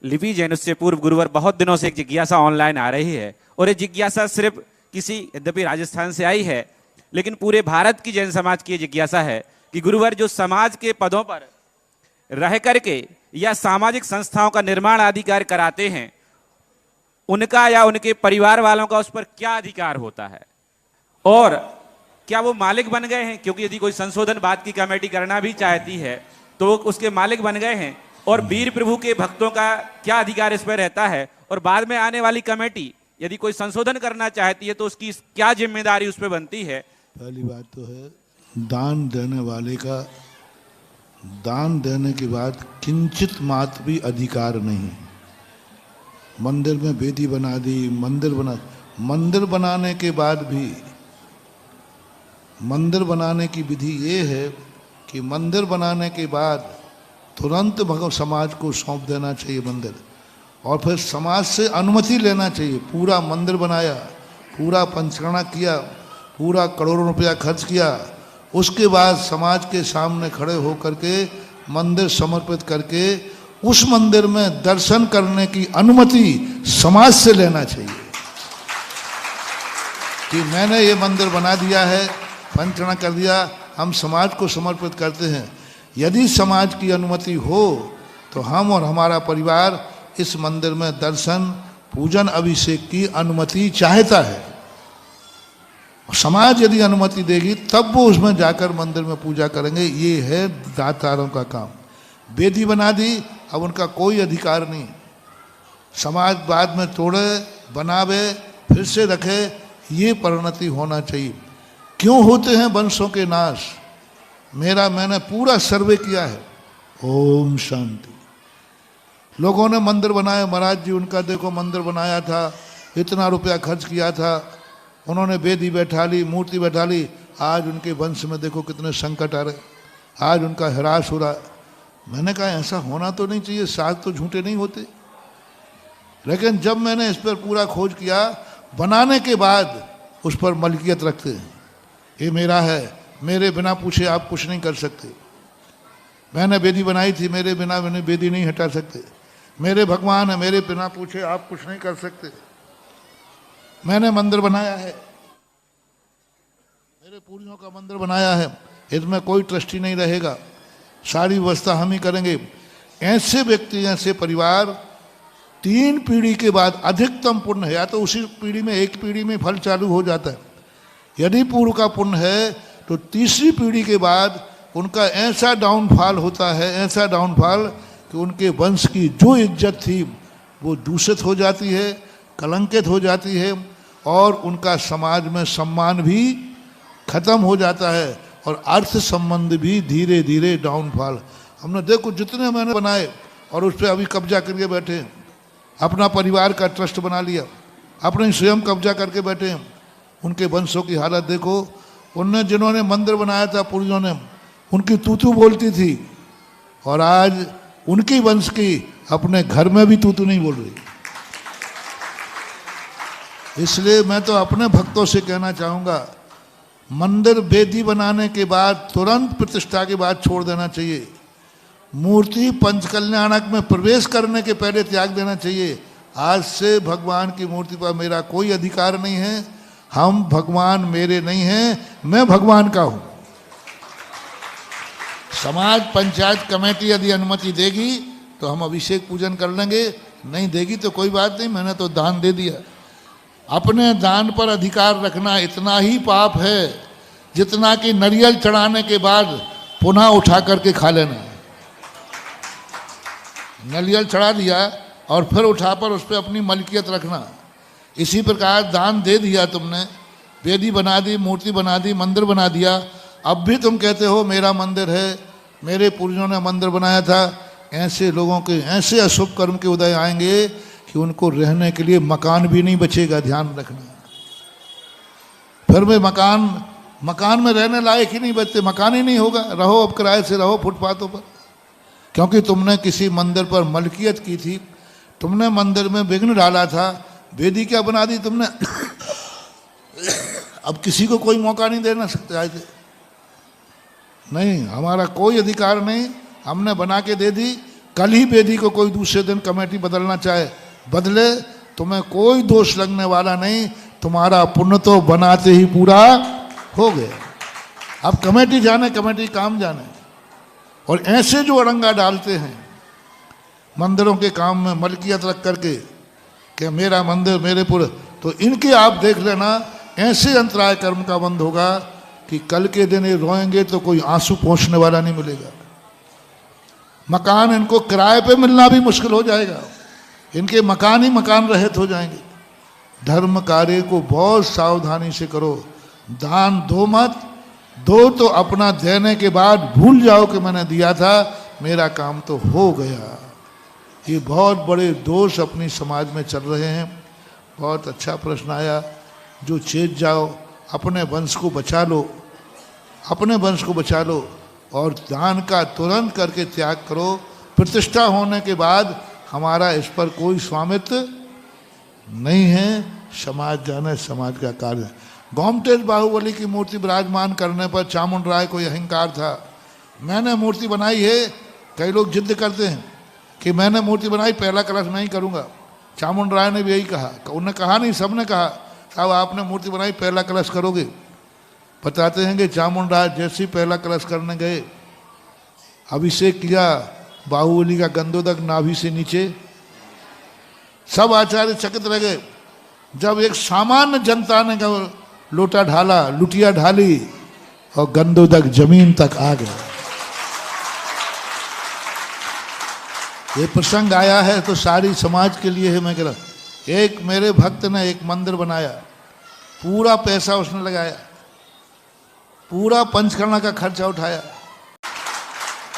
लिपि जैन उससे पूर्व गुरुवर बहुत दिनों से एक जिज्ञासा ऑनलाइन आ रही है, और ये जिज्ञासा सिर्फ किसी, यद्यपि राजस्थान से आई है, लेकिन पूरे भारत की जैन समाज की जिज्ञासा है कि गुरुवर जो समाज के पदों पर रह करके या सामाजिक संस्थाओं का निर्माण आदि कार्य कराते हैं, उनका या उनके परिवार वालों का उस पर क्या अधिकार होता है, और क्या वो मालिक बन गए हैं? क्योंकि यदि कोई संशोधन बाद की कमेटी करना भी चाहती है तो उसके मालिक बन गए हैं, और वीर प्रभु के भक्तों का क्या अधिकार इस पर रहता है, और बाद में आने वाली कमेटी यदि कोई संशोधन करना चाहती है तो उसकी क्या जिम्मेदारी उस पर बनती है? पहली बात तो है, दान देने वाले का दान देने के बाद किंचित मात्र भी अधिकार नहीं। मंदिर में वेदी बना दी, मंदिर बनाने के बाद भी, मंदिर बनाने की विधि ये है कि मंदिर बनाने के बाद तुरंत समाज को सौंप देना चाहिए मंदिर, और फिर समाज से अनुमति लेना चाहिए। पूरा मंदिर बनाया, पूरा पंचकर्मा किया, पूरा करोड़ों रुपया खर्च किया, उसके बाद समाज के सामने खड़े होकर के मंदिर समर्पित करके उस मंदिर में दर्शन करने की अनुमति समाज से लेना चाहिए कि मैंने ये मंदिर बना दिया है, पंचकर्मा कर दिया, हम समाज को समर्पित करते हैं। यदि समाज की अनुमति हो तो हम और हमारा परिवार इस मंदिर में दर्शन, पूजन, अभिषेक की अनुमति चाहता है। समाज यदि अनुमति देगी तब वो उसमें जाकर मंदिर में पूजा करेंगे। ये है दातारों का काम। वेदी बना दी, अब उनका कोई अधिकार नहीं। समाज बाद में तोड़े, बनावे, फिर से रखे, ये परिणति होना चाहिए। क्यों होते हैं वंशों के नाश? मैंने पूरा सर्वे किया है। ओम शांति। लोगों ने मंदिर बनाए, महाराज जी उनका देखो मंदिर बनाया था, इतना रुपया खर्च किया था, उन्होंने वेदी बैठा ली, मूर्ति बैठा ली, आज उनके वंश में देखो कितने संकट आ रहे, आज उनका ह्रास हो रहा है। मैंने कहा ऐसा होना तो नहीं चाहिए, साथ तो झूठे नहीं होते। लेकिन जब मैंने इस पर पूरा खोज किया, बनाने के बाद उस पर मलकियत रखते हैं, ये मेरा है, मेरे बिना पूछे आप कुछ नहीं कर सकते। मैंने वेदी बनाई थी, मेरे बिना मैंने वेदी नहीं हटा सकते। मेरे भगवान है, मेरे बिना पूछे आप कुछ नहीं कर सकते। मैंने मंदिर बनाया है, मेरे पूरियों का मंदिर बनाया है, इसमें कोई ट्रस्टी नहीं रहेगा, सारी व्यवस्था हम ही करेंगे। ऐसे व्यक्ति, ऐसे परिवार 3 पीढ़ी के बाद अधिकतम पुण्य है, या तो उसी पीढ़ी में, एक पीढ़ी में फल चालू हो जाता है। यदि पूर्व का पुण्य है तो तीसरी पीढ़ी के बाद उनका ऐसा डाउनफॉल होता है, ऐसा डाउनफॉल कि उनके वंश की जो इज्जत थी वो दूषित हो जाती है, कलंकित हो जाती है, और उनका समाज में सम्मान भी खत्म हो जाता है, और अर्थ संबंध भी धीरे धीरे डाउनफॉल। हमने देखो जितने मैंने बनाए और उस पर अभी कब्जा करके बैठे हैं, अपना परिवार का ट्रस्ट बना लिया, अपने स्वयं कब्जा करके बैठे हैं। उनके वंशों की हालत देखो, उनने जिन्होंने मंदिर बनाया था पूर्वजों ने, उनकी तूतू बोलती थी, और आज उनकी वंश की अपने घर में भी तूतू नहीं बोल रही। इसलिए मैं तो अपने भक्तों से कहना चाहूँगा, मंदिर वेदी बनाने के बाद तुरंत प्रतिष्ठा के बाद छोड़ देना चाहिए। मूर्ति पंचकल्याणक में प्रवेश करने के पहले त्याग देना चाहिए। आज से भगवान की मूर्ति पर मेरा कोई अधिकार नहीं है, हम भगवान मेरे नहीं हैं, मैं भगवान का हूँ। समाज पंचायत कमेटी यदि अनुमति देगी तो हम अभिषेक पूजन कर लेंगे, नहीं देगी तो कोई बात नहीं, मैंने तो दान दे दिया। अपने दान पर अधिकार रखना इतना ही पाप है जितना कि नारियल चढ़ाने के बाद पुनः उठा करके खा लेना। नारियल चढ़ा दिया और फिर उठा पर उस पर अपनी मलकियत रखना। इसी प्रकार दान दे दिया तुमने, वेदी बना दी, मूर्ति बना दी, मंदिर बना दिया, अब भी तुम कहते हो मेरा मंदिर है, मेरे पूर्वजों ने मंदिर बनाया था। ऐसे लोगों के ऐसे अशुभ कर्म के उदय आएंगे कि उनको रहने के लिए मकान भी नहीं बचेगा, ध्यान रखना। फिर वे मकान में रहने लायक ही नहीं बचते, मकान ही नहीं होगा, रहो अब किराए से रहो फुटपाथों पर। क्योंकि तुमने किसी मंदिर पर मलकियत की थी, तुमने मंदिर में विघ्न डाला था, वेदी क्या बना दी तुमने। अब किसी को कोई मौका नहीं देना सकते आज नहीं, हमारा कोई अधिकार नहीं, हमने बना के दे दी, कल ही बेदी को कोई दूसरे दिन कमेटी बदलना चाहे बदले, तुम्हें कोई दोष लगने वाला नहीं, तुम्हारा पुण्य तो बनाते ही पूरा हो गया। अब कमेटी जाने, कमेटी काम जाने। और ऐसे जो अड़ंगा डालते हैं मंदिरों के काम में मलकियत रख करके कि मेरा मंदिर मेरे पुर, तो इनके आप देख लेना ऐसे अंतराय कर्म का बंद होगा कि कल के दिन ये रोएंगे तो कोई आंसू पोंछने वाला नहीं मिलेगा। मकान इनको किराए पे मिलना भी मुश्किल हो जाएगा, इनके मकान ही मकान रहित हो जाएंगे। धर्म कार्य को बहुत सावधानी से करो, दान दो मत, दो तो अपना देने के बाद भूल जाओ कि मैंने दिया था, मेरा काम तो हो गया। ये बहुत बड़े दोष अपनी समाज में चल रहे हैं। बहुत अच्छा प्रश्न आया, जो चेत जाओ, अपने वंश को बचा लो, अपने वंश को बचा लो और दान का तुरंत करके त्याग करो। प्रतिष्ठा होने के बाद हमारा इस पर कोई स्वामित्व नहीं है, समाज जाने, समाज का कार्य। गोमटेज बाहुबली की मूर्ति विराजमान करने पर चामुंड राय को अहंकार था, मैंने मूर्ति बनाई है। कई लोग जिद करते हैं कि मैंने मूर्ति बनाई, पहला कलश नहीं करूंगा। चामुंड राय ने भी यही कहा, उन्होंने कहा नहीं, सबने कहा साहब आपने मूर्ति बनाई, पहला कलश करोगे। बताते हैं कि चामुंड राय जैसे ही पहला कलश करने गए, अभिषेक किया बाहुबली का गंधोदक नाभि से नीचे, सब आचार्य चकित रह गए। जब एक सामान्य जनता ने लोटा ढाला, लुटिया ढाली और गंधोदक जमीन तक आ गया। ये प्रसंग आया है तो सारी समाज के लिए है। मैं कह रहा, एक मेरे भक्त ने एक मंदिर बनाया, पूरा पैसा उसने लगाया, पूरा पंचकर्मा का खर्चा उठाया।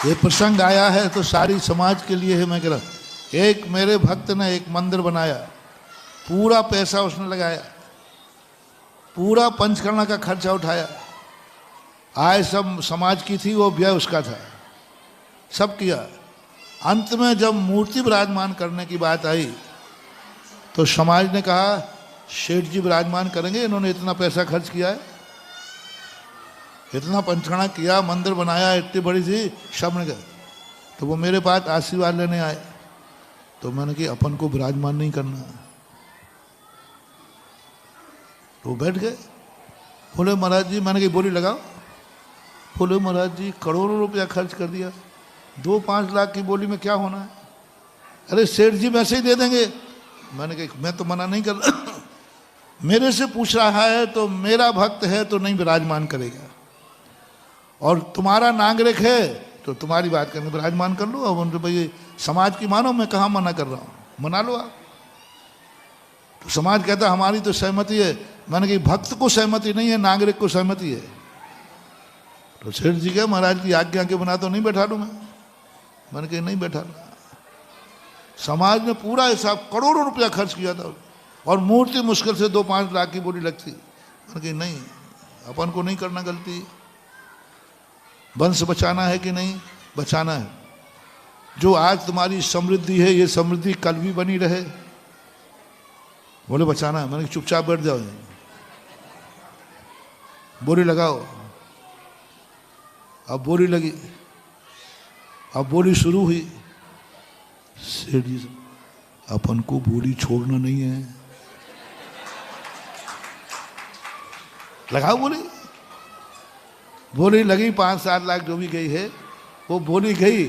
ये प्रसंग आया है तो सारी समाज के लिए है। मैं कह रहा, एक मेरे भक्त ने एक मंदिर बनाया, पूरा पैसा उसने लगाया, पूरा पंचकर्मा का खर्चा उठाया। आय सब समाज की थी, वो व्यय उसका था, सब किया। अंत में जब मूर्ति विराजमान करने की बात आई तो समाज ने कहा शेठ जी विराजमान करेंगे, इन्होंने इतना पैसा खर्च किया है, इतना पंचकर्मा किया, मंदिर बनाया, इतनी बड़ी थी, सब ने कहा। तो वो मेरे पास आशीर्वाद लेने आए, तो मैंने कि अपन को विराजमान नहीं करना। तो बैठ गए, बोले महाराज जी, मैंने कि बोली लगाओ। बोले महाराज जी करोड़ों रुपया खर्च कर दिया, 2-5 लाख की बोली में क्या होना है? अरे सेठ जी वैसे ही दे देंगे। मैंने कहा मैं तो मना नहीं कर मेरे से पूछ रहा है तो मेरा भक्त है तो नहीं विराजमान करेगा, और तुम्हारा नागरिक है तो तुम्हारी बात करके विराजमान कर लो। अब उनके भाई समाज की मानो, मैं कहाँ मना कर रहा हूँ, मना लो आप। तो समाज कहता हमारी तो सहमति है। मैंने कहा भक्त को सहमति नहीं है, नागरिक को सहमति है। तो सेठ जी क्या महाराज की आज्ञा के बना तो नहीं बैठा लूँ मैंने कहा नहीं बैठा। समाज ने पूरा हिसाब, करोड़ों रुपया खर्च किया था और मूर्ति मुश्किल से 2-5 लाख की बोली लगती। मैंने कहा नहीं, अपन को नहीं करना गलती। वंश बचाना है कि नहीं बचाना है। जो आज तुम्हारी समृद्धि है, ये समृद्धि कल भी बनी रहे। बोले बचाना है। मैंने चुपचाप बैठ जाओ, बोरी लगाओ। अब बोरी लगी, अब बोली शुरू हुई। सेठ जी अपन को बोली छोड़ना नहीं है, लगाओ बोली। बोली लगी, 5-7 लाख जो भी गई है वो बोली गई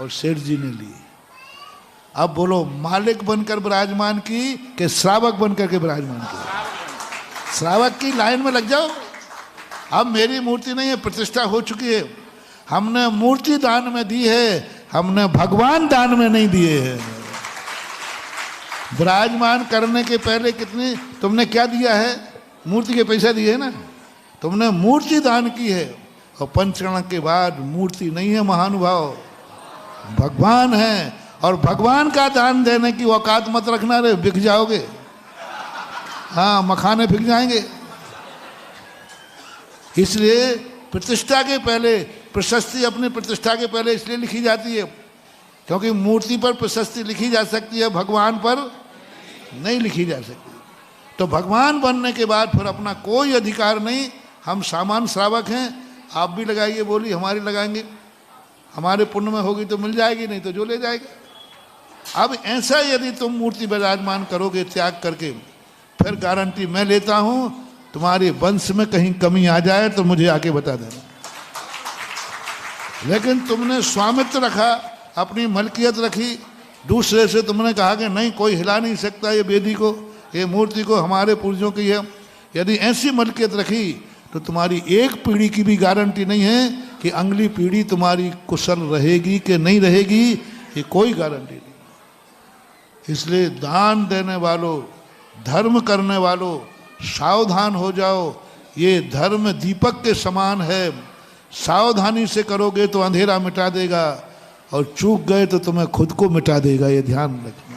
और सेठ जी ने ली। अब बोलो मालिक बनकर विराजमान की कि श्रावक बनकर के विराजमान की? श्रावक की लाइन में लग जाओ। अब मेरी मूर्ति नहीं है, प्रतिष्ठा हो चुकी है। हमने मूर्ति दान में दी है, हमने भगवान दान में नहीं दिए हैं। विराजमान करने के पहले कितनी तुमने क्या दिया है? मूर्ति के पैसा दिए है ना, तुमने मूर्ति दान की है। और पंचकर्मा के बाद मूर्ति नहीं है महानुभाव, भगवान है। और भगवान का दान देने की औकात मत रखना रे, बिक जाओगे। हाँ, मखाने बिक जाएंगे। इसलिए प्रतिष्ठा के पहले प्रशस्ति, अपनी प्रतिष्ठा के पहले इसलिए लिखी जाती है क्योंकि मूर्ति पर प्रशस्ति लिखी जा सकती है, भगवान पर नहीं लिखी जा सकती। तो भगवान बनने के बाद फिर अपना कोई अधिकार नहीं। हम सामान्य श्रावक हैं, आप भी लगाइए बोली, हमारी लगाएंगे। हमारे पुण्य में होगी तो मिल जाएगी, नहीं तो जो ले जाएगा। अब ऐसा यदि तुम मूर्ति विराजमान करोगे त्याग करके, फिर गारंटी मैं लेता हूं तुम्हारे वंश में कहीं कमी आ जाए तो मुझे आके बता देना। लेकिन तुमने स्वामित्व रखा, अपनी मलकियत रखी, दूसरे से तुमने कहा कि नहीं कोई हिला नहीं सकता ये वेदी को, ये मूर्ति को, हमारे पूर्वजों की है। यदि ऐसी मलकियत रखी तो तुम्हारी एक पीढ़ी की भी गारंटी नहीं है कि अगली पीढ़ी तुम्हारी कुशल रहेगी कि नहीं रहेगी, ये कोई गारंटी नहीं। इसलिए दान देने वालों, धर्म करने वालों, सावधान हो जाओ। ये धर्म दीपक के समान है, सावधानी से करोगे तो अंधेरा मिटा देगा और चूक गए तो तुम्हें खुद को मिटा देगा, ये ध्यान रखना।